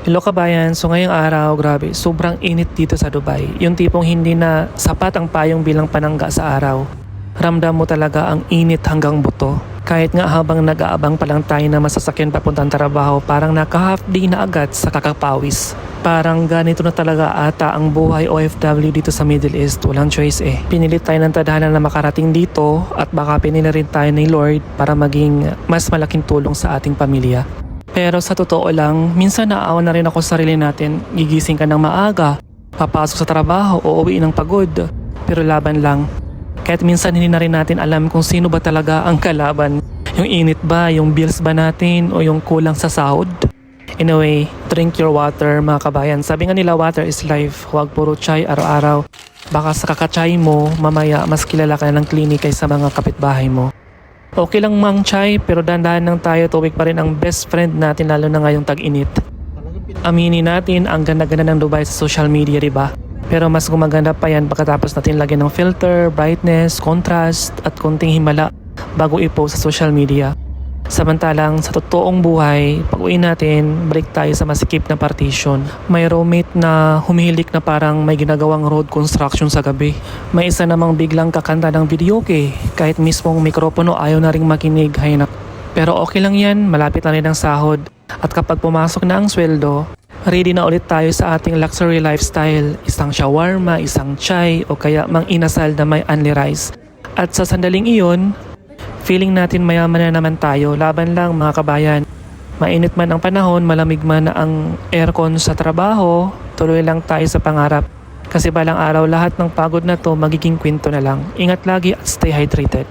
Hello kabayan, so ngayong araw, grabe, sobrang init dito sa Dubai. Yung tipong hindi na sapat ang payong bilang panangga sa araw. Ramdam mo talaga ang init hanggang buto. Kahit nga habang nag-aabang pa lang tayo na masasakyan papuntang trabaho, parang naka-half day na agad sa kakapawis. Parang ganito na talaga ata ang buhay OFW dito sa Middle East, walang choice eh. Pinilit tayo ng tadhana na makarating dito at baka pinili rin tayo ni Lord para maging mas malaking tulong sa ating pamilya. Pero sa totoo lang, minsan naawa na rin ako sa sarili natin. Gigising ka ng maaga, papasok sa trabaho o uwi ng pagod. Pero laban lang. Kahit minsan hindi na rin natin alam kung sino ba talaga ang kalaban. Yung init ba, yung bills ba natin o yung kulang sa sahod? Anyway, drink your water mga kabayan. Sabi nga nila water is life. Huwag puro chai araw-araw. Baka sa kakachai mo, mamaya mas kilala ka ng klinik kaysa mga kapitbahay mo. Okay lang mang chai, pero dandahan lang tayo, tuwik pa rin ang best friend natin lalo na ngayong tag-init. Aminin natin ang ganda-ganda ng Dubai sa social media, diba? Pero mas gumaganda pa yan pagkatapos natin lagyan ng filter, brightness, contrast at konting himala bago i-post sa social media. Samantalang sa totoong buhay, pag uwi natin, balik tayo sa masikip na partition. May roommate na humihilik na parang may ginagawang road construction sa gabi. May isa namang biglang kakanta ng videoke, kahit mismong mikropono ayaw na ring makinig, haynak. Pero okay lang yan, malapit na rin ang sahod. At kapag pumasok na ang sweldo, ready na ulit tayo sa ating luxury lifestyle. Isang shawarma, isang chai, o kaya mang inasal na may only rice. At sa sandaling iyon, feeling natin mayaman na naman tayo. Laban lang mga kabayan. Mainit man ang panahon, malamig man ang aircon sa trabaho, tuloy lang tayo sa pangarap. Kasi balang araw lahat ng pagod na to magiging kwento na lang. Ingat lagi at stay hydrated.